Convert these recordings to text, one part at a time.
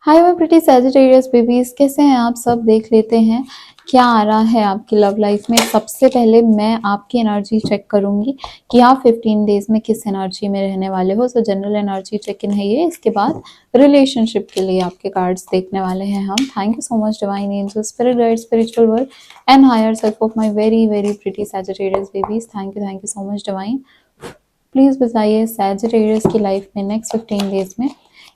Hi my pretty Sagittarius babies, कैसे हैं आप सब। देख लेते हैं क्या आ रहा है आपकी लव लाइफ में। सबसे पहले मैं आपकी एनर्जी चेक करूंगी कि आप 15 डेज में किस एनर्जी में रहने वाले हो। So general energy check in है ये। इसके बाद रिलेशनशिप के लिए आपके कार्ड्स देखने वाले हैं हम। Thank you so much divine angel, spirit guide, spiritual world and higher self of my very very pretty Sagittarius babies. Thank you so much divine. Please बताइए सैजिटेरियस की लाइफ में नेक्स्ट 15 डेज में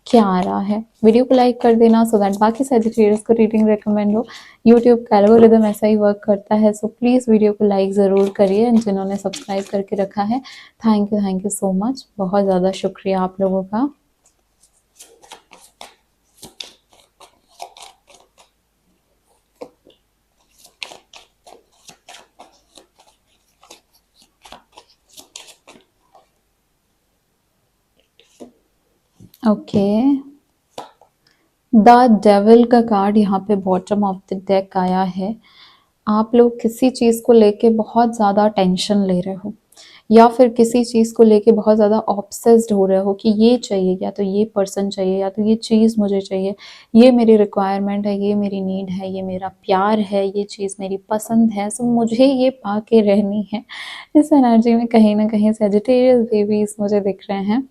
क्या आ रहा है। वीडियो को like कर देना सो दैट बाकी सैजिटेरियस को रीडिंग रेकमेंड हो। यूट्यूब का एल्गोरिदम ऐसा ही वर्क करता है, सो प्लीज वीडियो को लाइक जरूर करिए। जिन्होंने सब्सक्राइब करके रखा है, थैंक यू सो मच, बहुत ज़्यादा शुक्रिया आप लोगों का। ओके, द डेविल का कार्ड यहाँ पे बॉटम ऑफ द डेक आया है। आप लोग किसी चीज़ को लेके बहुत ज़्यादा टेंशन ले रहे हो, या फिर किसी चीज़ को लेके बहुत ज़्यादा ऑब्सेस्ड हो रहे हो कि ये चाहिए, या तो ये पर्सन चाहिए, या तो ये चीज़ मुझे चाहिए, ये मेरी रिक्वायरमेंट है, ये मेरी नीड है, ये मेरा प्यार है, ये चीज़ मेरी पसंद है, सो मुझे ये पा के रहनी है। इस एनर्जी में कहीं ना कहीं सैजिटेरियस बेबीज मुझे दिख रहे हैं।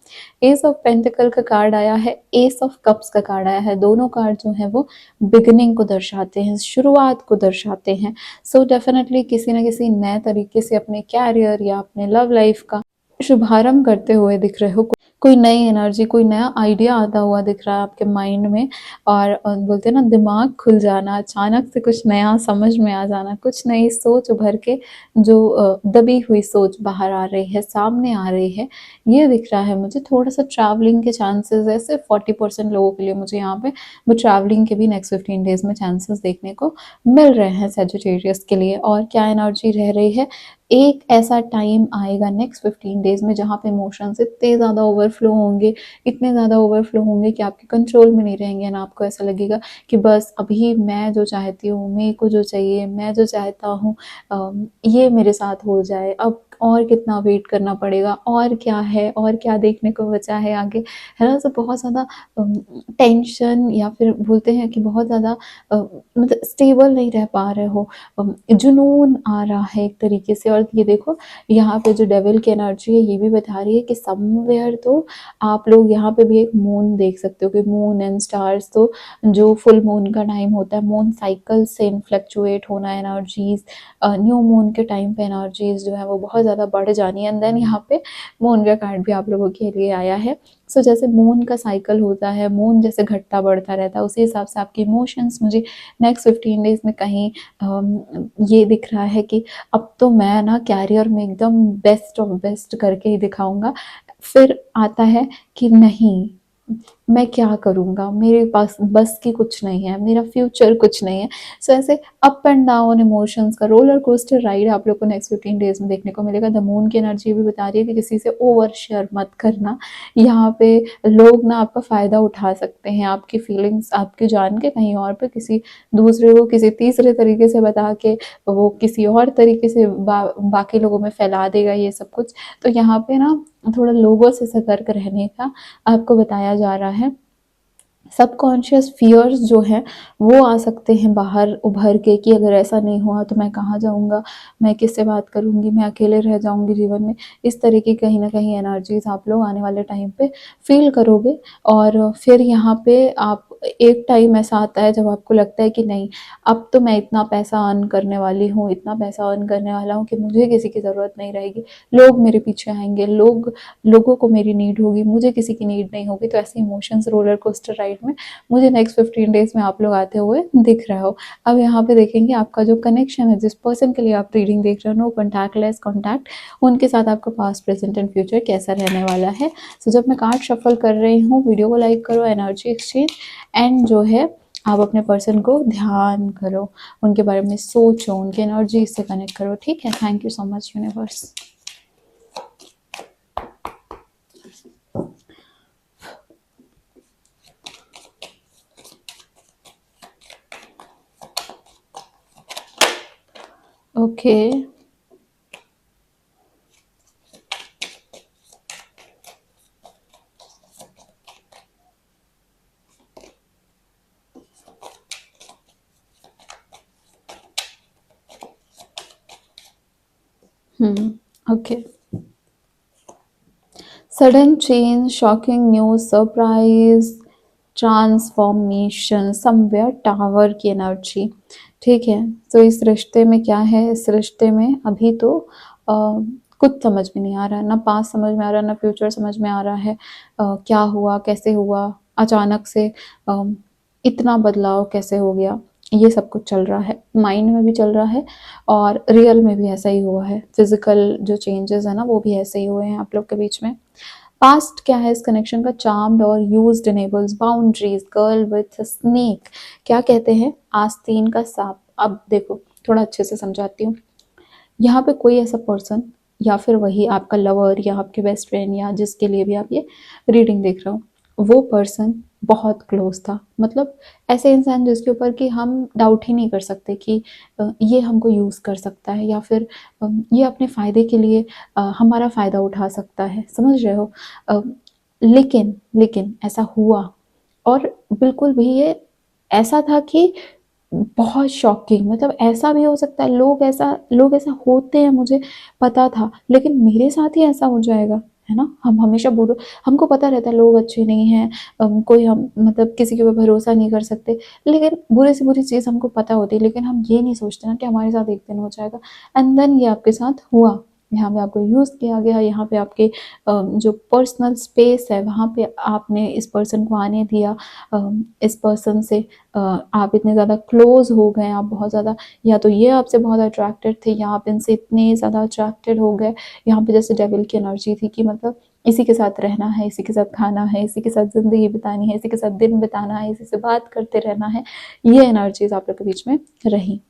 एस ऑफ पेंटिकल का कार्ड आया है, एस ऑफ कप्स का कार्ड आया है। दोनों कार्ड जो है वो बिगिनिंग को दर्शाते हैं, शुरुआत को दर्शाते हैं। सो डेफिनेटली किसी न किसी नए तरीके से अपने कैरियर या अपने लव लाइफ का शुभारंभ करते हुए दिख रहे हो। कोई नई एनर्जी, कोई नया आइडिया आता हुआ दिख रहा है आपके माइंड में। और बोलते हैं ना, दिमाग खुल जाना, अचानक से कुछ नया समझ में आ जाना, कुछ नई सोच उभर के जो दबी हुई सोच बाहर आ रही है, सामने आ रही है, ये दिख रहा है मुझे। थोड़ा सा ट्रैवलिंग के चांसेस है, सिर्फ 40% लोगों के लिए मुझे यहाँ पे वो ट्रैवलिंग के भी नेक्स्ट 15 डेज में चांसेस देखने को मिल रहे हैं सैजिटेरियस के लिए। और क्या एनर्जी रह रही है, एक ऐसा टाइम आएगा नेक्स्ट 15 डेज में जहाँ पे इमोशंस इतने ज़्यादा ओवरफ्लो होंगे, इतने ज़्यादा ओवरफ्लो होंगे कि आपके कंट्रोल में नहीं रहेंगे। ना आपको ऐसा लगेगा कि बस अभी मैं जो चाहती हूँ, मेरे को जो चाहिए, मैं जो चाहता हूँ ये मेरे साथ हो जाए। अब और कितना वेट करना पड़ेगा, और क्या है, और क्या देखने को बचा है आगे, है ना। तो बहुत ज़्यादा टेंशन, या फिर बोलते हैं कि बहुत ज़्यादा मतलब स्टेबल नहीं रह पा रहे हो। जुनून आ रहा है एक तरीके से। और ये देखो, यहाँ पे जो डेविल की एनर्जी है ये भी बता रही है कि समवेयर तो आप लोग यहाँ पे भी एक मून देख सकते हो, कि मून एंड स्टार्स, तो जो फुल मून का टाइम होता है, मून साइकिल से इन्फ्लेक्चुएट होना एनर्जीज, न्यू मून के टाइम पे एनर्जीज जो है वो बहुत ज़्यादा बढ़ जानी है। एंड देन यहाँ पे मून का कार्ड भी आप लोगों के लिए आया है। सो जैसे मून का साइकिल होता है, मून जैसे घटता बढ़ता रहता है, उसी हिसाब से आपके इमोशंस मुझे नेक्स्ट 15 डेज में कहीं ये दिख रहा है कि अब तो मैं ना कैरियर में एकदम बेस्ट ऑफ बेस्ट करके ही दिखाऊंगा। फिर आता है कि नहीं, मैं क्या करूँगा, मेरे पास बस की कुछ नहीं है, मेरा फ्यूचर कुछ नहीं है। सो ऐसे अप एंड डाउन इमोशंस का रोलर कोस्टर राइड आप लोग को नेक्स्ट 15 डेज में देखने को मिलेगा। द मून की एनर्जी भी बता रही है कि किसी से ओवर शेयर मत करना। यहाँ पे लोग ना आपका फ़ायदा उठा सकते हैं, आपकी फीलिंग्स आपकी जान के कहीं और पे किसी दूसरे को किसी तीसरे तरीके से बता के वो किसी और तरीके से बाकी लोगों में फैला देगा ये सब कुछ। तो यहाँ पे ना थोड़ा लोगों से सतर्क रहने का आपको बताया जा रहा है। सबकॉन्शियस फियर्स जो हैं वो आ सकते हैं बाहर उभर के, कि अगर ऐसा नहीं हुआ तो मैं कहाँ जाऊँगा, मैं किससे बात करूँगी, मैं अकेले रह जाऊँगी जीवन में। इस तरह की कहीं ना कहीं एनर्जीज आप लोग आने वाले टाइम पे फील करोगे। और फिर यहाँ पे आप, एक टाइम ऐसा आता है जब आपको लगता है कि नहीं, अब तो मैं इतना पैसा अर्न करने वाली हूँ, इतना पैसा अर्न करने वाला हूँ कि मुझे किसी की ज़रूरत नहीं रहेगी, लोग मेरे पीछे आएंगे, लोगों को मेरी नीड होगी, मुझे किसी की नीड नहीं होगी। तो ऐसे इमोशंस रोलर कोस्टर राइड में मुझे नेक्स्ट 15 डेज में आप लोग आते हुए दिख रहे हो। अब यहाँ पे देखेंगे आपका जो कनेक्शन है, जिस पर्सन के लिए आप रीडिंग देख रहे हो, नो कॉन्टैक्ट, लेस कॉन्टैक्ट, उनके साथ आपका पास्ट प्रेजेंट एंड फ्यूचर कैसा रहने वाला है। सो जब मैं कार्ड शफल कर रही हूँ, वीडियो को लाइक करो, एनर्जी एक्सचेंज एंड जो है आप अपने पर्सन को ध्यान करो, उनके बारे में सोचो, उनकी एनर्जी से कनेक्ट करो। ठीक है, thank you so much universe. Okay, okay. Sudden change, shocking news, surprise, transformation, somewhere tower की एनर्जी। ठीक है, तो इस रिश्ते में क्या है, इस रिश्ते में अभी तो कुछ समझ में नहीं आ रहा है, ना पास्ट समझ में आ रहा है, ना फ्यूचर समझ में आ रहा है। क्या हुआ, कैसे हुआ, अचानक से इतना बदलाव कैसे हो गया, ये सब कुछ चल रहा है, माइंड में भी चल रहा है और रियल में भी ऐसा ही हुआ है। फिजिकल जो चेंजेस है ना वो भी ऐसे ही हुए हैं आप लोग के बीच में। पास्ट क्या है इस कनेक्शन का, चार्म्ड और used enables boundaries, girl with snake. क्या कहते हैं, आस्तीन का सांप। अब देखो थोड़ा अच्छे से समझाती हूँ। यहाँ पे कोई ऐसा पर्सन या फिर वही आपका लवर या आपके बेस्ट फ्रेंड या जिसके लिए भी आप ये रीडिंग देख रहे हो, वो पर्सन बहुत क्लोज था। मतलब ऐसे इंसान जिसके ऊपर कि हम डाउट ही नहीं कर सकते कि ये हमको यूज़ कर सकता है या फिर ये अपने फ़ायदे के लिए हमारा फ़ायदा उठा सकता है, समझ रहे हो। अ, लेकिन ऐसा हुआ और बिल्कुल भी ये ऐसा था कि बहुत शॉकिंग, मतलब ऐसा भी हो सकता है, लोग ऐसा होते हैं मुझे पता था, लेकिन मेरे साथ ही ऐसा हो जाएगा, है ना। हम हमेशा बुरे, हमको पता रहता है लोग अच्छे नहीं हैं, कोई हम मतलब किसी के ऊपर भरोसा नहीं कर सकते, लेकिन बुरे से बुरी चीज़ हमको पता होती है, लेकिन हम ये नहीं सोचते ना कि हमारे साथ एक दिन हो जाएगा। एंड देन ये आपके साथ हुआ, यहाँ पे आपको यूज़ किया गया, यहाँ पे आपके जो पर्सनल स्पेस है वहाँ पे आपने इस पर्सन को आने दिया। इस पर्सन से आप इतने ज़्यादा क्लोज हो गए, आप बहुत ज़्यादा, या तो ये आपसे बहुत अट्रैक्टेड थे या आप इनसे इतने ज़्यादा अट्रैक्टेड हो गए। यहाँ पे जैसे डेविल की एनर्जी थी कि मतलब इसी के साथ रहना है, इसी के साथ खाना है, इसी के साथ ज़िंदगी बितानी है, इसी के साथ दिन बिताना है, इसी से बात करते रहना है, ये एनर्जीज आप लोग के बीच में रही।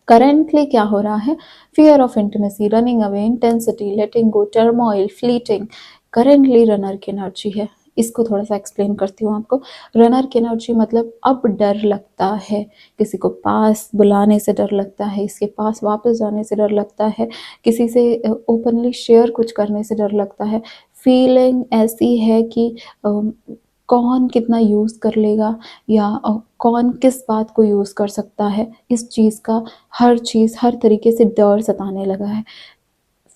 करेंटली क्या हो रहा है, fear of intimacy, running away, intensity, letting go, turmoil, fleeting. Currently runner की एनर्जी है, इसको थोड़ा सा एक्सप्लेन करती हूँ आपको। रनर की एनर्जी मतलब अब डर लगता है, किसी को पास बुलाने से डर लगता है, इसके पास वापस जाने से डर लगता है, किसी से ओपनली शेयर कुछ करने से डर लगता है। फीलिंग ऐसी है कि कौन कितना यूज़ कर लेगा या कौन किस बात को यूज़ कर सकता है, इस चीज़ का हर चीज़ हर तरीके से डर सताने लगा है।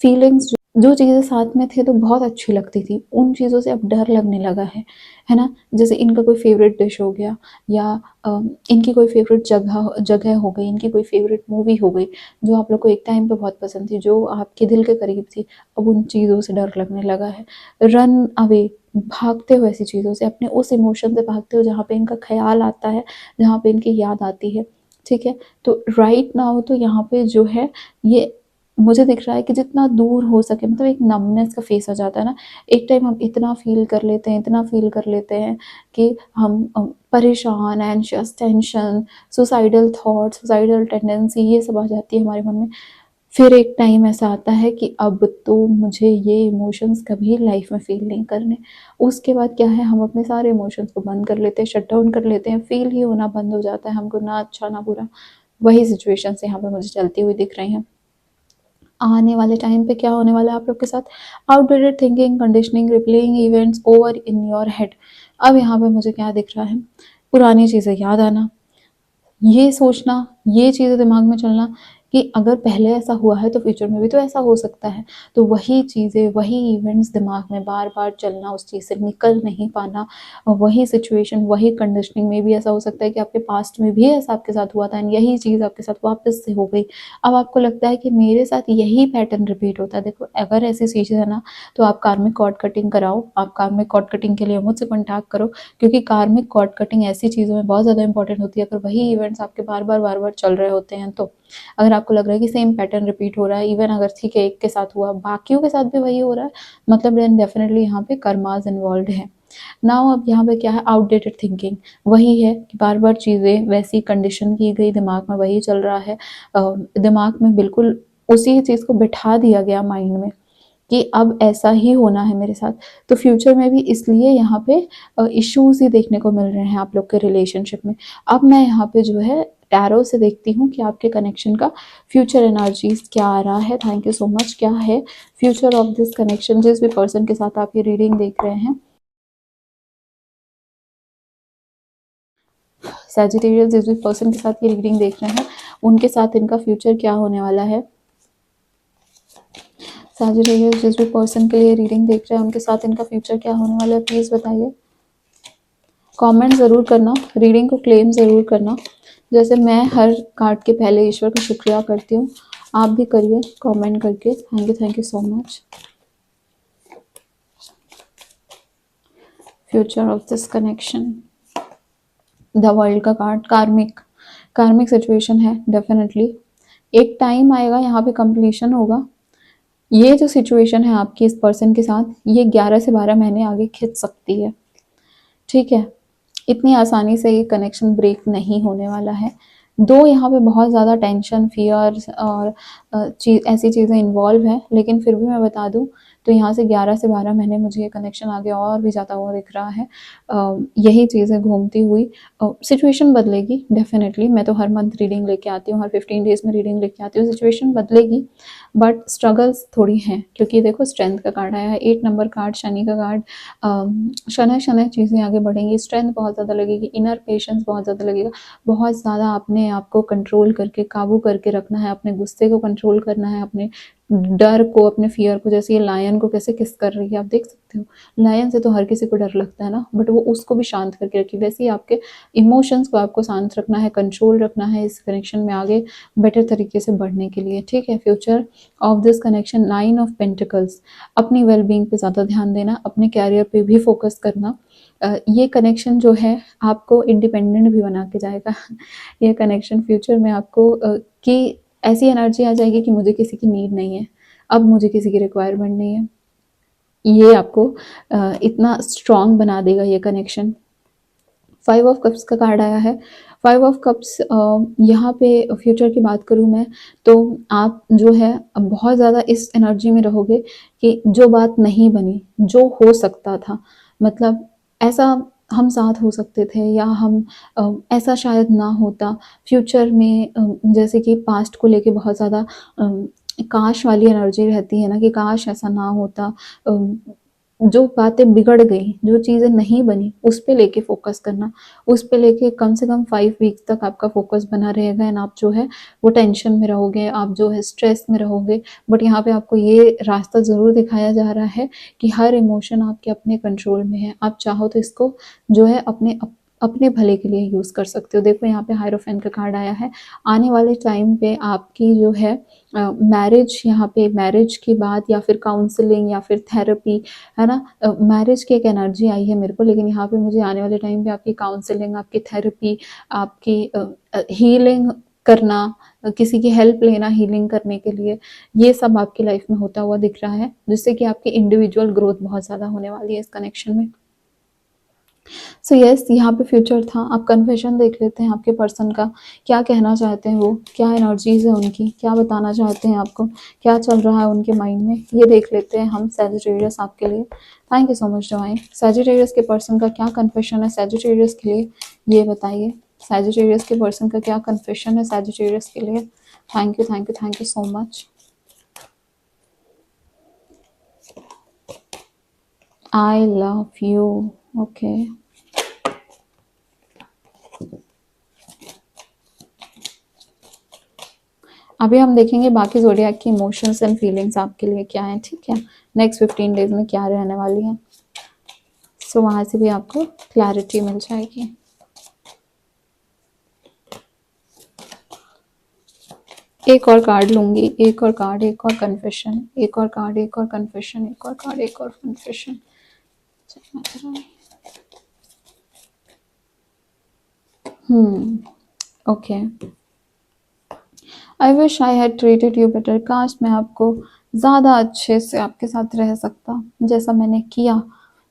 फीलिंग्स जो चीज़ें साथ में थे तो बहुत अच्छी लगती थी, उन चीज़ों से अब डर लगने लगा है ना। जैसे इनका कोई फेवरेट डिश हो गया या इनकी कोई फेवरेट जगह जगह हो गई, इनकी कोई फेवरेट मूवी हो गई जो आप लोग को एक टाइम पे बहुत पसंद थी, जो आपके दिल के करीब थी, अब उन चीज़ों से डर लगने लगा है। रन अवे, भागते हो ऐसी चीज़ों से, अपने उस इमोशन से भागते हो जहाँ पे इनका ख्याल आता है, जहाँ पे इनकी याद आती है। ठीक है, तो राइट नाउ तो यहाँ पे जो है ये मुझे दिख रहा है कि जितना दूर हो सके, मतलब एक नमनेस का फेस आ जाता है ना, एक टाइम हम इतना फील कर लेते हैं, इतना फील कर लेते हैं कि हम परेशान, anxious, tension, suicidal thoughts, suicidal tendency ये सब आ जाती है हमारे मन में। फिर एक टाइम ऐसा आता है कि अब तो मुझे ये इमोशंस कभी लाइफ में फील नहीं करने। उसके बाद क्या है, हम अपने सारे इमोशंस को बंद कर लेते हैं, शट डाउन कर लेते हैं, फील ही होना बंद हो जाता है हमको, ना अच्छा ना बुरा। वही सिचुएशंस यहाँ पे मुझे चलती हुई दिख रही हैं। आने वाले टाइम पे क्या होने वाला है आप लोग के साथ, outdated thinking, conditioning, replaying events over in your head. अब यहाँ पे मुझे क्या दिख रहा है, पुरानी चीज़ें याद आना, ये सोचना, ये चीज़ें दिमाग में चलना कि अगर पहले ऐसा हुआ है तो फ्यूचर में भी तो ऐसा हो सकता है। तो वही चीज़ें, वही इवेंट्स दिमाग में बार-बार चलना, उस चीज़ से निकल नहीं पाना, वही सिचुएशन, वही कंडीशनिंग में भी ऐसा हो सकता है कि आपके पास्ट में भी ऐसा आपके साथ हुआ था एंड यही चीज़ आपके साथ वापस से हो गई। अब आपको लगता है कि मेरे साथ यही पैटर्न रिपीट होता है। देखो अगर ऐसी चीज़ें है ना, तो आप कार्मिक कॉर्ड कटिंग कराओ, आप कार्मिक कॉर्ड कटिंग के लिए मुझसे कॉन्टैक्ट करो, क्योंकि कार्मिक कॉर्ड कटिंग ऐसी चीज़ों में बहुत ज़्यादा इंपॉर्टेंट होती है। अगर वही इवेंट्स आपके बार-बार चल रहे होते हैं तो, अगर आपको लग रहा है कि सेम पैटर्न रिपीट हो रहा है, इवन अगर ठीक है एक के साथ हुआ, बाकियों के साथ भी वही हो रहा है, मतलब देन डेफिनेटली यहाँ पे कर्मास इन्वॉल्व्ड है। नाउ अब यहाँ पे क्या है, आउटडेटेड थिंकिंग, वही है कि बार-बार चीज़ें वैसी कंडीशन की गई, दिमाग में वही चल रहा है। दिमाग में बिल्कुल उसी चीज़ को बिठा दिया गया माइंड में कि अब ऐसा ही होना है मेरे साथ। तो फ्यूचर में भी इसलिए यहाँ पे इश्यूज़ ही देखने को मिल रहे हैं आप लोग के रिलेशनशिप में। अब मैं यहाँ पे जो है टैरो से देखती हूँ कि आपके कनेक्शन का फ्यूचर एनर्जीज़ क्या आ रहा है। Thank you so much. क्या है फ्यूचर ऑफ दिस कनेक्शन, जिस भी पर्सन के साथ आप ये रीडिंग देख रहे हैं, सैजिटेरियस जिस भी पर्सन के साथ ये रीडिंग देख रहे हैं, उनके साथ इनका फ्यूचर क्या होने वाला है। सैजिटेरियस जिस भी पर्सन के लिए रीडिंग देख रहे हैं उनके साथ इनका फ्यूचर क्या होने वाला है प्लीज़ बताइए। कमेंट ज़रूर करना, रीडिंग को क्लेम ज़रूर करना। जैसे मैं हर कार्ड के पहले ईश्वर का शुक्रिया करती हूँ, आप भी करिए कमेंट करके। Thank you so much. Future of this connection, the world का कार्ड, कार्मिक सिचुएशन है डेफिनेटली। एक टाइम आएगा यहाँ पे कंप्लीशन होगा। ये जो सिचुएशन है आपकी इस पर्सन के साथ, ये 11 से 12 महीने आगे खिंच सकती है, ठीक है। इतनी आसानी से ये कनेक्शन ब्रेक नहीं होने वाला है। दो यहाँ पे बहुत ज़्यादा टेंशन, फियर और ऐसी चीज़ें इन्वॉल्व हैं, लेकिन फिर भी मैं बता दूँ तो यहाँ से 11 से 12 महीने मुझे ये कनेक्शन आगे और भी ज़्यादा वो दिख रहा है। यही चीज़ें घूमती हुई सिचुएशन बदलेगी डेफिनेटली। मैं तो हर मंथ रीडिंग लेके आती हूँ, हर 15 डेज़ में रीडिंग लेके आती हूँ। सिचुएशन बदलेगी बट स्ट्रगल्स थोड़ी हैं, क्योंकि देखो स्ट्रेंथ का कार्ड आया है, 8 नंबर कार्ड, शनि का कार्ड। शनय शनय चीज़ें आगे बढ़ेंगी, स्ट्रेंथ बहुत ज़्यादा लगेगी, इनर पेशेंस बहुत ज़्यादा लगेगा। बहुत ज़्यादा अपने आप को कंट्रोल करके, काबू करके रखना है, अपने गुस्से को कंट्रोल करना है, अपने डर को, अपने फियर को। जैसे ये लायन को कैसे किस कर रही है, आप देख सकते हो। लायन से तो हर किसी को डर लगता है ना, बट वो उसको भी शांत करके रखी। वैसे ही आपके इमोशंस को आपको शांत रखना है, कंट्रोल रखना है इस कनेक्शन में आगे बेटर तरीके से बढ़ने के लिए, ठीक है। Future of this connection, 9 of pentacles, अपनी वेलबींग पे ज़्यादा ध्यान देना, अपने कैरियर पे भी फोकस करना। ये कनेक्शन जो है आपको इंडिपेंडेंट भी बना के जाएगा। ये कनेक्शन फ्यूचर में आपको कि ऐसी एनर्जी आ जाएगी कि मुझे किसी की नीड नहीं है, अब मुझे किसी की रिक्वायरमेंट नहीं है। ये आपको इतना स्ट्रॉन्ग बना देगा ये कनेक्शन। 5 ऑफ कप्स का कार्ड आया है। 5 ऑफ कप्स, यहाँ पे फ्यूचर की बात करूँ मैं तो आप जो है बहुत ज़्यादा इस एनर्जी में रहोगे कि जो बात नहीं बनी, जो हो सकता था, मतलब ऐसा हम साथ हो सकते थे, या हम ऐसा शायद ना होता फ्यूचर में। जैसे कि पास्ट को लेके बहुत ज़्यादा काश वाली एनर्जी रहती है ना, कि काश ऐसा ना होता। जो बातें बिगड़ गई, जो चीज़ें नहीं बनी, उस पे लेके फोकस करना, उस पे लेके कम से कम 5 वीक्स तक आपका फोकस बना रहेगा। एंड आप जो है वो टेंशन में रहोगे, आप जो है स्ट्रेस में रहोगे। बट यहाँ पे आपको ये रास्ता ज़रूर दिखाया जा रहा है कि हर इमोशन आपके अपने कंट्रोल में है। आप चाहो तो इसको जो है अपने भले के लिए यूज़ कर सकते हो। देखो यहाँ पे हायरोफेंट का कार्ड आया है। आने वाले टाइम पे आपकी जो है मैरिज, यहाँ पे मैरिज की बात, या फिर काउंसलिंग, या फिर थेरेपी, है ना। मैरिज की एक एनर्जी आई है मेरे को, लेकिन यहाँ पे मुझे आने वाले टाइम पे आपकी काउंसलिंग, आपकी थेरेपी, आपकी हीलिंग करना, किसी की हेल्प लेना हीलिंग करने के लिए, ये सब आपकी लाइफ में होता हुआ दिख रहा है, जिससे कि आपकी इंडिविजुअल ग्रोथ बहुत ज़्यादा होने वाली है इस कनेक्शन में। सो यस, यहाँ पे फ्यूचर था। आप कन्फेशन देख लेते हैं आपके पर्सन का, क्या कहना चाहते हैं वो, क्या एनर्जीज है उनकी, क्या बताना चाहते हैं आपको, क्या चल रहा है उनके माइंड में, ये देख लेते हैं हम सैजिटेरियस आपके लिए। Thank you so much divine. Sagittarius के पर्सन का क्या कन्फेशन है सैजिटेरियस के लिए, ये बताइए। सैजिटेरियस के पर्सन का क्या कन्फेशन है सैजिटेरियस के लिए। Thank you so much. I love you. Okay, अभी हम देखेंगे बाकी ज़ोडिएक की इमोशंस एंड फीलिंग्स आपके लिए क्या हैं, ठीक है। नेक्स्ट 15 डेज में क्या रहने वाली है, सो वहाँ से भी आपको क्लैरिटी मिल जाएगी। एक और कार्ड लूंगी, एक और कार्ड, एक और कन्फेशन, एक और कार्ड, एक और कन्फेशन, एक और कार्ड, एक और confession. Okay. I wish I had treated you better, काश मैं आपको ज़्यादा अच्छे से आपके साथ रह सकता, जैसा मैंने किया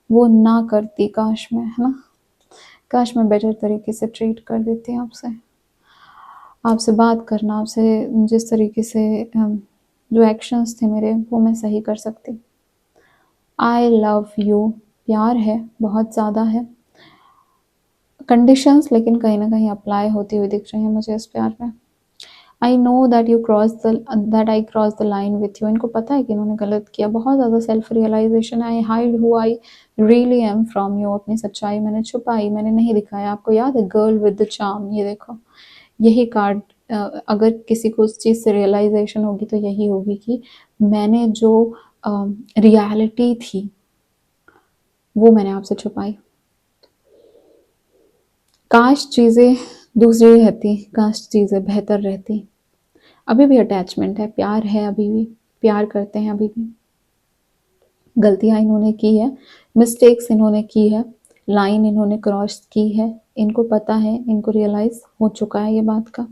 वो ना करती, काश मैं, है ना, काश मैं बेटर तरीके से ट्रीट कर देती आपसे। आपसे बात करना, आपसे जिस तरीके से जो एक्शंस थे मेरे, वो मैं सही कर सकती। आई लव यू, प्यार है, बहुत ज़्यादा है। कंडीशंस लेकिन कहीं ना कहीं अप्लाई होती हुई दिख रही हैं मुझे इस प्यार में। I know that I cross the line with you. इनको पता है कि इन्होंने गलत किया, बहुत ज़्यादा self realization. I hide who I really am from you, अपनी सच्चाई मैंने छुपाई, मैंने नहीं दिखाया। आपको याद है गर्ल विद द चार्म, ये देखो, यही कार्ड, अगर किसी को उस चीज़ से रियलाइजेशन होगी तो यही होगी कि मैंने जो रियलिटी थी वो मैंने आपसे छुपाई। काश चीज़ें दूसरी रहती, काश चीज़ें बेहतर रहती। अभी भी अटैचमेंट है, प्यार है, अभी भी प्यार करते हैं, अभी भी गलतियाँ इन्होंने की है, मिस्टेक्स इन्होंने की है, लाइन इन्होंने क्रॉस की है, इनको पता है, इनको रियलाइज़ हो चुका है ये बात का।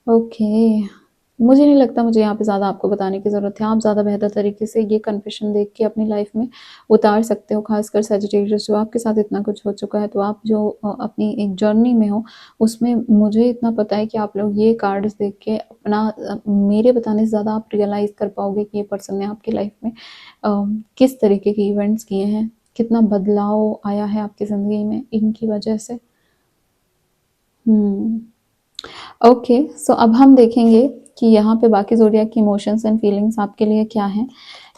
ओके, मुझे नहीं लगता मुझे यहाँ पे ज़्यादा आपको बताने की ज़रूरत है। आप ज़्यादा बेहतर तरीके से ये कन्फेशन देख के अपनी लाइफ में उतार सकते हो, खासकर सजिटेरियस जो आपके साथ इतना कुछ हो चुका है, तो आप जो अपनी एक जर्नी में हो, उसमें मुझे इतना पता है कि आप लोग ये कार्ड्स देख के अपना मेरे बताने से ज़्यादा आप रियलाइज़ कर पाओगे कि ये पर्सन ने आपकी लाइफ में किस तरीके के इवेंट्स किए हैं, कितना बदलाव आया है आपकी ज़िंदगी में इनकी वजह से। ओके, सो अब हम देखेंगे कि यहाँ पे बाकी ज़ोडिएक की इमोशंस एंड फीलिंग्स आपके लिए क्या हैं।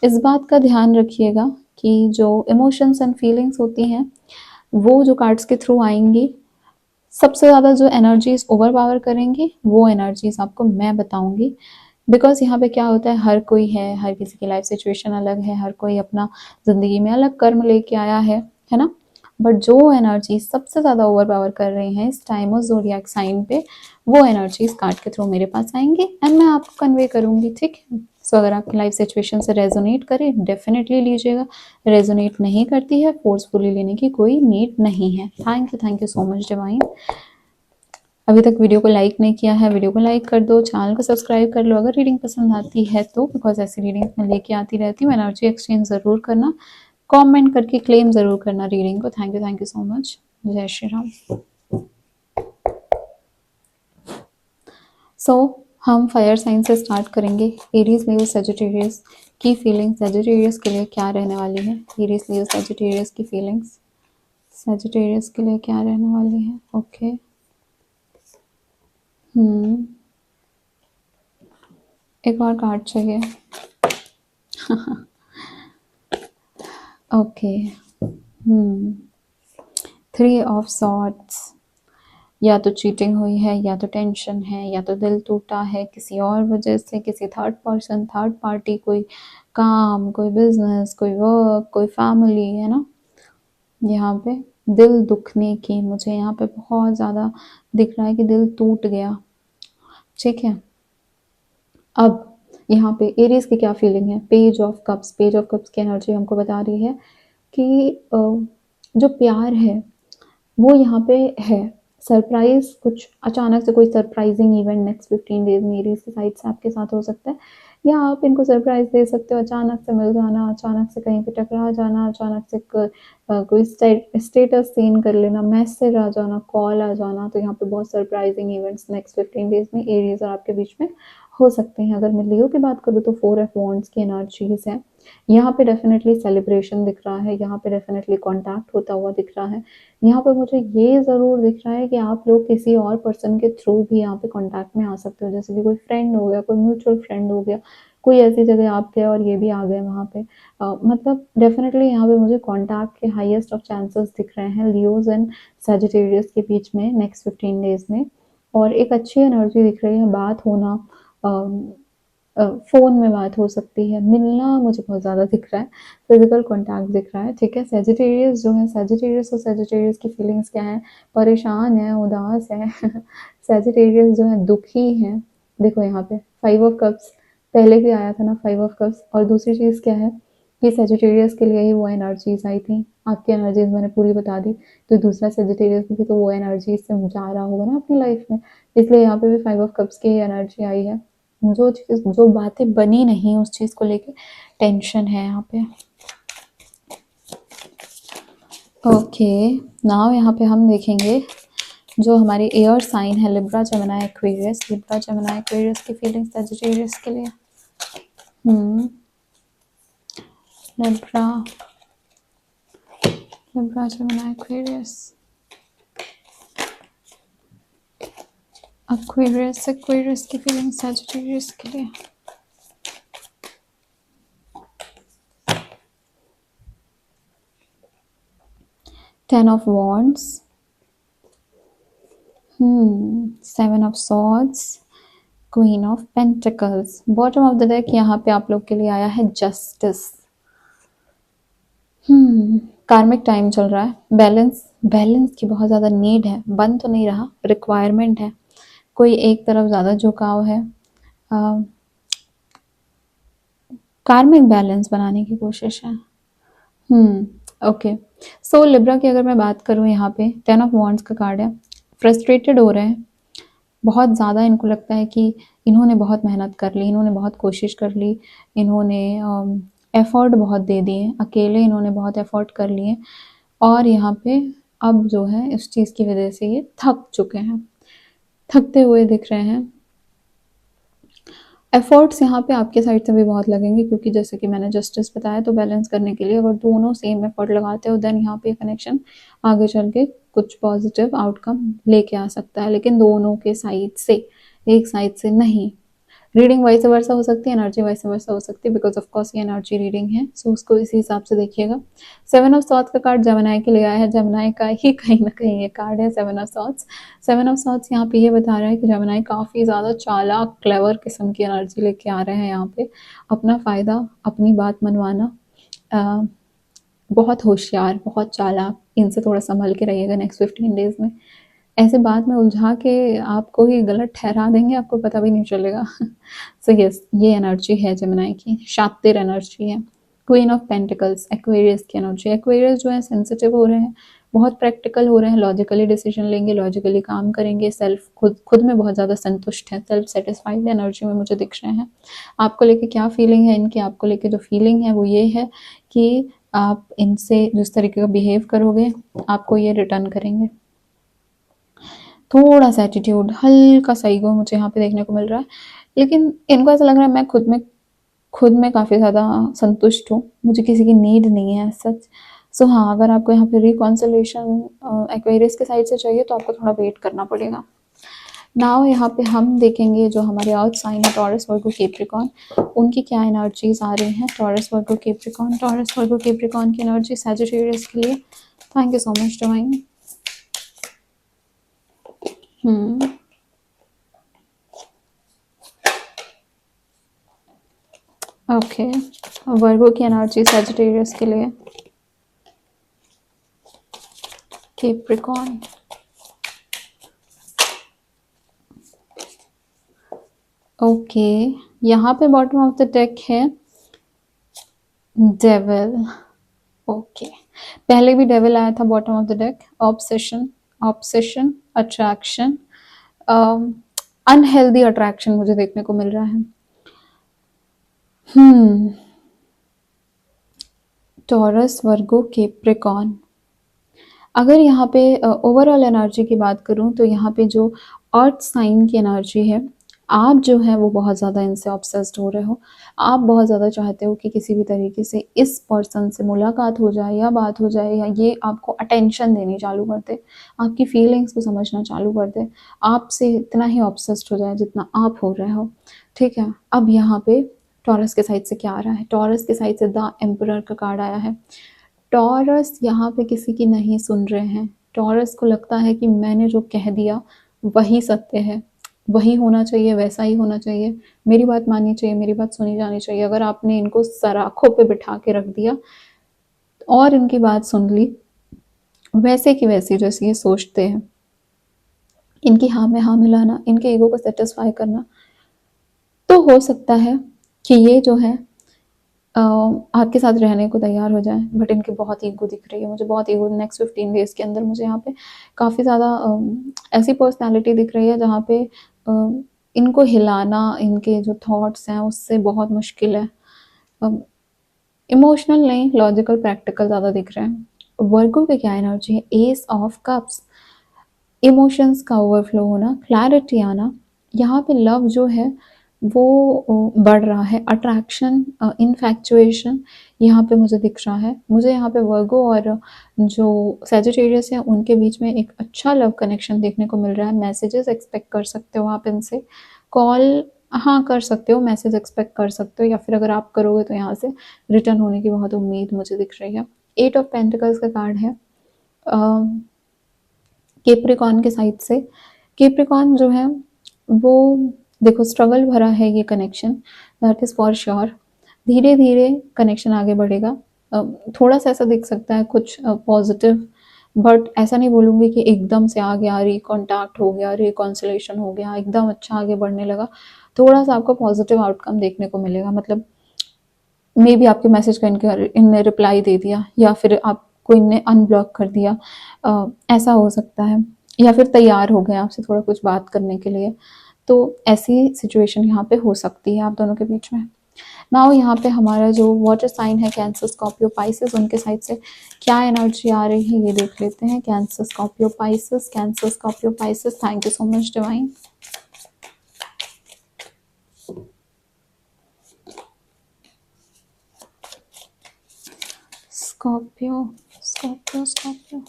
इस बात का ध्यान रखिएगा कि जो इमोशंस एंड फीलिंग्स होती हैं, वो जो कार्ड्स के थ्रू आएंगी, सबसे ज़्यादा जो एनर्जीज ओवर पावर करेंगी वो एनर्जीज आपको मैं बताऊंगी। बिकॉज यहाँ पे क्या होता है, हर कोई है, हर किसी की लाइफ सिचुएशन अलग है, हर कोई अपना ज़िंदगी में अलग कर्म लेके आया है ना। बट जो एनर्जी सबसे ज़्यादा ओवर पावर कर रही हैं इस टाइम उस ज़ोडिएक साइन पे, वो एनर्जीज कार्ड के थ्रू मेरे पास आएंगी एंड मैं आपको कन्वे करूँगी, ठीक है। सो अगर आपकी लाइफ सिचुएशन से रेजोनेट करे डेफिनेटली लीजिएगा, रेजोनेट नहीं करती है फोर्सफुली लेने की कोई नीड नहीं है। Thank you so much divine. अभी तक वीडियो को लाइक नहीं किया है, वीडियो को लाइक कर दो, चैनल को सब्सक्राइब कर लो अगर रीडिंग पसंद आती है तो, बिकॉज ऐसी रीडिंग मैं लेके आती रहती हूँ। एनर्जी एक्सचेंज ज़रूर करना, कमेंट करके क्लेम ज़रूर करना रीडिंग को। Thank you so much. जय श्री राम। सो हम फायर साइन से स्टार्ट करेंगे। एरीज लियो सजिटेरियस की फीलिंग्स सजिटेरियस के लिए क्या रहने वाली है। एरीज लियो सजिटेरियस की फीलिंग्स सजिटेरियस के लिए क्या रहने वाली है। ओके एक और कार्ड चाहिए। Okay 3 of swords. या तो चीटिंग हुई है, या तो टेंशन है, या तो दिल टूटा है किसी और वजह से, किसी थर्ड पर्सन, थर्ड पार्टी, कोई काम, कोई बिजनेस, कोई वर्क, कोई फैमिली, है ना। यहाँ पे दिल दुखने की मुझे यहाँ पे बहुत ज़्यादा दिख रहा है कि दिल टूट गया, ठीक है। अब यहाँ पे एरीज की क्या फीलिंग है। Page of cups, page of cups की एनर्जी हमको बता रही है कि जो प्यार है वो यहाँ पे है। सरप्राइज, कुछ अचानक से कोई सरप्राइजिंग इवेंट नेक्स्ट 15 डेज में एरीज की साइड से आपके साथ हो सकता है, या आप इनको सरप्राइज दे सकते हो। अचानक से मिल जाना, अचानक से कहीं पे टकरा जाना, अचानक से कोई स्टेटस सीन कर लेना, मैसेज आ जाना, कॉल आ जाना। तो यहाँ पे बहुत सरप्राइजिंग इवेंट्स नेक्स्ट 15 डेज में एरीज और आपके बीच में हो सकते हैं। अगर मैं लियो की बात करूँ तो 4 ऑफ वॉन्ड्स की एनर्जीज है। यहाँ पे डेफिनेटली सेलिब्रेशन दिख रहा है, यहाँ पे डेफिनेटली कॉन्टैक्ट होता हुआ दिख रहा है। यहाँ पे मुझे ये ज़रूर दिख रहा है कि आप लोग किसी और पर्सन के थ्रू भी यहाँ पे कॉन्टैक्ट में आ सकते हो, जैसे कि कोई फ्रेंड हो गया, कोई म्यूचुअल फ्रेंड हो गया, कोई ऐसी जगह आप गए और ये भी आ गए वहाँ पे। मतलब डेफिनेटली यहाँ पे मुझे कॉन्टैक्ट के हाईएस्ट ऑफ चांसेस दिख रहे हैं लियोज एंड सजिटेरियस के बीच में नेक्स्ट 15 डेज में। और एक अच्छी एनर्जी दिख रही है, बात होना, फ़ोन में बात हो सकती है, मिलना मुझे बहुत ज़्यादा दिख रहा है, फिजिकल कॉन्टैक्ट दिख रहा है, ठीक है। सेजिटेरियस जो है, सेजिटेरियस और सेजिटेरियस की फीलिंग्स क्या है, परेशान है, उदास है। सेजिटेरियस जो है दुखी है। देखो यहाँ पे 5 ऑफ कप्स पहले भी आया था ना, 5 ऑफ कप्स। और दूसरी चीज़ क्या है कि सेजिटेरियस के लिए ही वो एनर्जीज आई थी। आपकी एनर्जीज मैंने पूरी बता दी, तो दूसरा सेजिटेरियस भी तो वो एनर्जीज से जा रहा होगा ना अपनी लाइफ में, इसलिए यहाँ पे भी 5 ऑफ कप्स की एनर्जी आई है। जो चीज़, जो बातें बनी नहीं उस चीज़ को लेके टेंशन है यहाँ पे। ओके नाउ यहाँ पे हम देखेंगे जो हमारी एयर साइन है, Libra Gemini Aquarius. Libra Gemini Aquarius की फीलिंग्स सजिटेरियस के लिए। Libra Libra Gemini Aquarius, Aquarius की फीलिंग्स सजिटेरियस के लिए। Ten of Wands, 7 of Swords, queen of pentacles. Bottom of the deck यहाँ पे आप लोग के लिए आया है जस्टिस। कार्मिक टाइम चल रहा है, बैलेंस बैलेंस की बहुत ज़्यादा नीड है, बन तो नहीं रहा, रिक्वायरमेंट है, कोई एक तरफ ज़्यादा झुकाव है, कार्मिक बैलेंस बनाने की कोशिश है। ओके। सो लिब्रा की अगर मैं बात करूँ यहाँ पे 10 ऑफ वॉन्ड्स का कार्ड है, फ्रस्ट्रेटेड हो रहे हैं बहुत ज़्यादा, इनको लगता है कि इन्होंने बहुत मेहनत कर ली, इन्होंने बहुत कोशिश कर ली, इन्होंने एफर्ट बहुत दे दिए, अकेले इन्होंने बहुत एफर्ट कर लिए और यहाँ पे अब जो है इस चीज़ की वजह से ये थक चुके हैं, थकते हुए दिख रहे हैं। एफर्ट्स यहाँ पे आपके साइड से भी बहुत लगेंगे क्योंकि जैसे कि मैंने जस्टिस बताया, तो बैलेंस करने के लिए अगर दोनों सेम एफर्ट लगाते हो देन यहाँ पे कनेक्शन आगे चल के कुछ पॉजिटिव आउटकम लेके आ सकता है, लेकिन दोनों के साइड से, एक साइड से नहीं। रीडिंग वाइस वर्सा हो सकती है, एनर्जी वाइस वर्सा हो सकती है, बिकॉज ऑफ कोर्स ये एनर्जी रीडिंग है, सो उसको इसी हिसाब से देखिएगा। 7 ऑफ सॉर्ड्स का कार्ड जेमिनी के लिए आया है, जेमिनी का ही कहीं ना कहीं ये कार्ड है 7 ऑफ सॉर्ड्स। 7 ऑफ सॉर्ड्स यहाँ पे ये बता रहा है कि जेमिनी काफ़ी ज़्यादा चालाक क्लेवर किस्म की एनर्जी लेके आ रहे हैं यहाँ पे, अपना फ़ायदा, अपनी बात मनवाना, बहुत होशियार, बहुत चालाक, इनसे थोड़ा संभल के रहिएगा नेक्स्ट 15 डेज में, ऐसे बात में उलझा के आपको ही गलत ठहरा देंगे, आपको पता भी नहीं चलेगा। सो यस, ये एनर्जी है जेमिनी की, शातिर एनर्जी है। क्वीन ऑफ पेंटिकल्स, एक्वेरियस की एनर्जी। एक्वेरियस जो है सेंसिटिव हो रहे हैं, बहुत प्रैक्टिकल हो रहे हैं, लॉजिकली डिसीजन लेंगे, लॉजिकली काम करेंगे, सेल्फ खुद खुद में बहुत ज़्यादा संतुष्ट है, सेल्फ सेटिस्फाइड एनर्जी में मुझे दिख रहे हैं। आपको लेके क्या फीलिंग है इनकी, आपको लेके जो फीलिंग है वो ये है कि आप इनसे जिस तरीके का बिहेव करोगे आपको ये रिटर्न करेंगे। थोड़ा सा एटीट्यूड, हल्का सा ईगो मुझे यहाँ पे देखने को मिल रहा है, लेकिन इनको ऐसा लग रहा है मैं खुद में काफ़ी ज़्यादा संतुष्ट हूँ, मुझे किसी की नीड नहीं है सच। सो हाँ, अगर आपको यहाँ पे रिकॉन्सिलेशन एक्वेरियस के साइड से चाहिए तो आपको थोड़ा वेट करना पड़ेगा। नाउ यहाँ पे हम देखेंगे जो हमारे अर्थ साइन है टॉरस वर्गो कैप्रिकॉर्न, उनकी क्या एनर्जीज आ रही हैं। Taurus Virgo Capricorn, Taurus Virgo Capricorn की एनर्जी सैजिटेरियस के लिए। Thank you so much divine. Okay, Virgo की एनर्जी सैजिटेरियस के लिए, कैप्रिकॉर्न। ओके, यहाँ पे बॉटम ऑफ द डेक है डेविल। ओके, पहले भी डेविल आया था bottom of the deck. Obsession, obsession, attraction, unhealthy attraction मुझे देखने को मिल रहा है। टॉरस वर्गो कैप्रिकॉर्न, अगर यहाँ पे ओवरऑल एनर्जी की बात करूँ तो यहाँ पे जो अर्थ साइन की एनर्जी है, आप जो है वो बहुत ज़्यादा इनसे ऑब्सेस्ड हो रहे हो, आप बहुत ज़्यादा चाहते हो कि किसी भी तरीके से इस पर्सन से मुलाकात हो जाए या बात हो जाए, या ये आपको अटेंशन देनी चालू कर दे, आपकी फीलिंग्स को समझना चालू कर दे, आपसे इतना ही ऑब्सेस्ड हो जाए जितना आप हो रहे हो। ठीक है, अब यहाँ पे टॉरस के साइड से क्या आ रहा है, टॉरस के साइड से द एम्परर का कार्ड आया है। टॉरस यहाँ पे किसी की नहीं सुन रहे हैं, टॉरस को लगता है कि मैंने जो कह दिया वही सत्य है, वही होना चाहिए, वैसा ही होना चाहिए, मेरी बात माननी चाहिए, मेरी बात सुनी जानी चाहिए। अगर आपने इनको सराखों पे बिठा के रख दिया और इनकी बात सुन ली वैसे की वैसी जैसे ये सोचते हैं, इनकी हाँ में हाँ मिलाना, इनके ईगो को सेटिस्फाई करना, तो हो सकता है कि ये जो है आपके साथ रहने को तैयार हो जाए, बट इनकी बहुत ईगो दिख रही है मुझे, बहुत ईगो। नेक्स्ट 15 डेज के अंदर मुझे यहाँ पे काफ़ी ज़्यादा ऐसी पर्सनालिटी दिख रही है जहाँ पे इनको हिलाना, इनके जो थॉट्स हैं उससे बहुत मुश्किल है। इमोशनल नहीं, लॉजिकल प्रैक्टिकल ज़्यादा दिख रहे हैं। वर्गो की क्या एनर्जी है, एस ऑफ कप्स, इमोशंस का ओवरफ्लो होना, क्लैरिटी आना, यहाँ पे लव जो है वो बढ़ रहा है, अट्रैक्शन, इनफैक्चुएशन यहाँ पे मुझे दिख रहा है। मुझे यहाँ पे वर्गो और जो सैजिटेरियस है उनके बीच में एक अच्छा लव कनेक्शन देखने को मिल रहा है। मैसेजेस एक्सपेक्ट कर सकते हो आप इनसे, कॉल हाँ कर सकते हो, मैसेज एक्सपेक्ट कर सकते हो, या फिर अगर आप करोगे तो यहाँ से रिटर्न होने की बहुत उम्मीद मुझे दिख रही है। 8 ऑफ पेंटिकल्स का कार्ड है कैप्रिकॉर्न के साइड से। कैप्रिकॉर्न जो है वो देखो स्ट्रगल भरा है ये connection, that is for sure. धीरे-धीरे कनेक्शन आगे बढ़ेगा। थोड़ा-सा ऐसा दिख सकता है कुछ पॉज़िटिव, बट ऐसा नहीं बोलूँगी कि एकदम से आ गया, रिकॉन्टैक्ट हो गया, रिकॉन्सिलेशन हो गया, एकदम अच्छा आगे बढ़ने लगा। थोड़ा-सा आपको पॉज़िटिव आउटकम देखने को मिलेगा, मतलब मे बी आपके मैसेज का इनने रिप्लाई दे दिया, या फिर आपको इनने अनब्लॉक कर दिया, ऐसा हो सकता है, या फिर तैयार हो गए आपसे थोड़ा कुछ बात करने के लिए। तो ऐसी सिचुएशन यहाँ पे हो सकती है आप दोनों के बीच में। नाउ यहाँ पे हमारा जो वाटर साइन है कैंसर, स्कॉर्पियो, पाइसेस, उनके साइड से क्या एनर्जी आ रही है ये देख लेते हैं। Cancer, Scorpio, Pisces, cancer, Scorpio, Pisces. Thank you so much divine. Scorpio, Scorpio, Scorpio.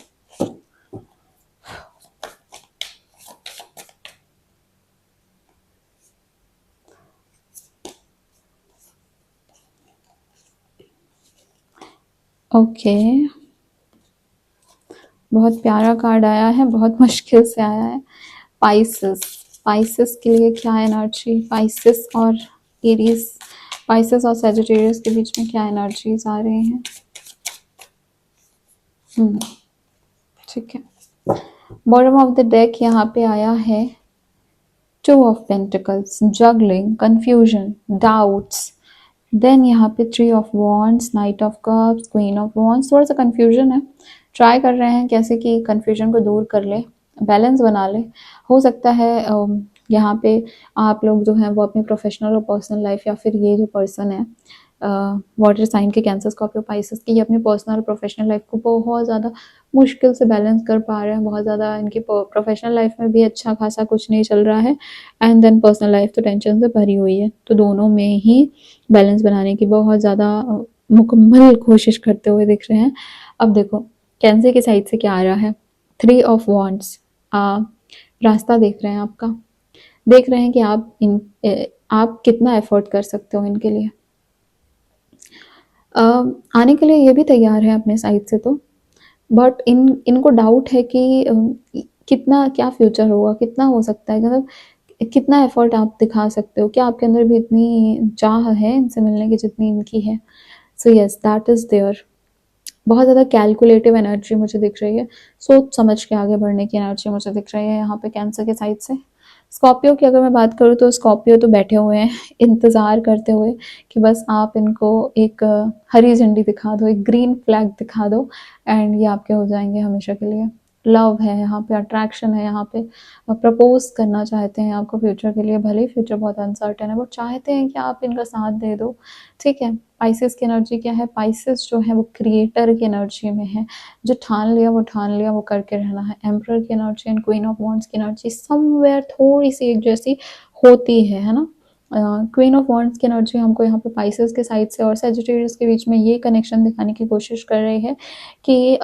Okay, बहुत प्यारा कार्ड आया है, बहुत मुश्किल से आया है। पाइसेस, पाइसेस के लिए क्या एनर्जी, पाइसेस और एरीज, पाइसेस और सैजिटेरियस के बीच में क्या एनर्जीज आ रहे हैं। ठीक है, बॉटम ऑफ द डेक यहाँ पे आया है two of pentacles, juggling, confusion, doubts. Then यहाँ पे three of wands, knight of cups, queen of wands. थोड़ा सा कंफ्यूजन है, ट्राई कर रहे हैं कैसे कि कंफ्यूजन को दूर कर ले, बैलेंस बना ले। हो सकता है यहाँ पे आप लोग जो हैं वो अपनी प्रोफेशनल और पर्सनल लाइफ, या फिर ये जो पर्सन है वाटर साइन के, कैंसर, स्कॉर्पियो, पाइसेस की, ये अपनी पर्सनल और प्रोफेशनल लाइफ को बहुत ज़्यादा मुश्किल से बैलेंस कर पा रहे हैं। बहुत ज़्यादा इनकी प्रोफेशनल लाइफ में भी अच्छा खासा कुछ नहीं चल रहा है, एंड देन पर्सनल लाइफ तो टेंशन से भरी हुई है। तो दोनों में ही बैलेंस बनाने की बहुत ज़्यादा मुकम्मल कोशिश करते हुए दिख रहे हैं। अब देखो कैंसर की साइड से क्या आ रहा है, थ्री ऑफ वॉन्ड्स। रास्ता देख रहे हैं आपका, देख रहे हैं कि आप कितना एफर्ट कर सकते हो इनके लिए। आने के लिए ये भी तैयार है अपने साइड से तो, बट इनको डाउट है कि कितना क्या फ्यूचर होगा, कितना हो सकता है, मतलब कितना एफर्ट आप दिखा सकते हो, क्या आपके अंदर भी इतनी चाह है इनसे मिलने की जितनी इनकी है। So yes, that is there. बहुत ज़्यादा कैलकुलेटिव एनर्जी मुझे दिख रही है, सोच समझ के आगे बढ़ने की एनर्जी मुझे दिख रही है यहाँ पे कैंसर के साइड से। स्कॉर्पियो की अगर मैं बात करूँ तो स्कॉर्पियो तो बैठे हुए हैं इंतज़ार करते हुए कि बस आप इनको एक हरी झंडी दिखा दो, एक ग्रीन फ्लैग दिखा दो, एंड ये आपके हो जाएंगे हमेशा के लिए। लव है यहाँ पे, अट्रैक्शन है यहाँ पे, प्रपोज करना चाहते हैं आपको फ्यूचर के लिए, भले ही फ्यूचर बहुत अनसर्टेन है, वो चाहते हैं कि आप इनका साथ दे दो। ठीक है, पाइसेस की एनर्जी क्या है, पाइसेस जो है वो क्रिएटर की एनर्जी में है, जो ठान लिया वो ठान लिया, वो करके रहना है। एम्परर की energy and queen of wands की एनर्जी समवेयर थोड़ी सी एक जैसी होती है ना। क्वीन ऑफ वॉन्ड्स की एनर्जी हमको यहाँ पे पाइसेस के साइड से और सैजिटेरियस के बीच में ये कनेक्शन दिखाने की कोशिश कर रही है कि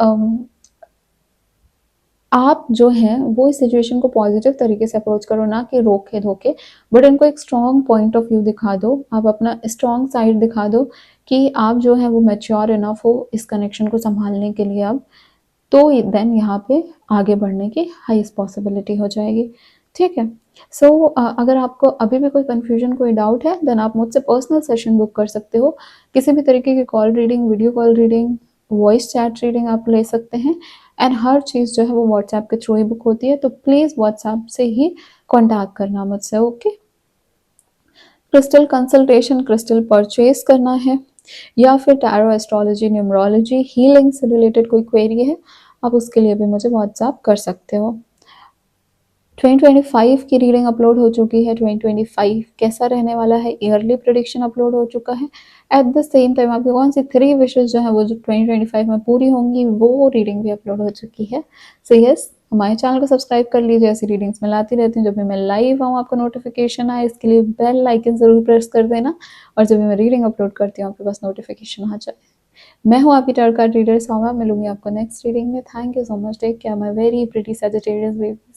आप जो है वो इस सिचुएशन को पॉजिटिव तरीके से अप्रोच करो, ना कि रोके धोके, बट इनको एक स्ट्रॉन्ग पॉइंट ऑफ व्यू दिखा दो, आप अपना स्ट्रॉन्ग साइड दिखा दो कि आप जो है वो मैच्योर इनफ हो इस कनेक्शन को संभालने के लिए अब, तो देन यहाँ पे आगे बढ़ने की हाईएस्ट पॉसिबिलिटी हो जाएगी। ठीक है, सो अगर आपको अभी भी कोई कन्फ्यूजन, कोई डाउट है, देन आप मुझसे पर्सनल सेशन बुक कर सकते हो। किसी भी तरीके की call reading, video call reading, voice chat reading आप ले सकते हैं, एंड हर चीज़ जो है वो व्हाट्सएप के थ्रू ही बुक होती है, तो प्लीज़ व्हाट्सएप से ही कॉन्टैक्ट करना मुझसे। Okay, crystal consultation, crystal purchase करना है, या फिर टैरो, एस्ट्रोलॉजी, न्यूमरोलॉजी, हीलिंग से रिलेटेड कोई क्वेरी है, आप उसके लिए भी मुझे व्हाट्सएप कर सकते हो। 2025 की रीडिंग अपलोड हो चुकी है। 2025 कैसा रहने वाला है, ईयरली प्रेडिक्शन अपलोड हो चुका है। एट द सेम टाइम आपकी कौन सी 3 विशेष जो है वो जो 2025 में पूरी होंगी, वो रीडिंग भी अपलोड हो चुकी है। सो यस, हमारे चैनल को सब्सक्राइब कर लीजिए, ऐसी रीडिंग्स मैं लाती रहती हूँ। जब भी मैं लाइव आऊँ आपको नोटिफिकेशन आए, इसके लिए बेल आइकन ज़रूर प्रेस कर देना, और जब भी मैं रीडिंग अपलोड करती हूँ आपके पास नोटिफिकेशन आ जाए। मैं हूँ आपकी टारट कार्ड रीडर सौम्या, मिलूंगी आपको नेक्स्ट रीडिंग में। Thank you so much, take care my very pretty Sagittarius baby.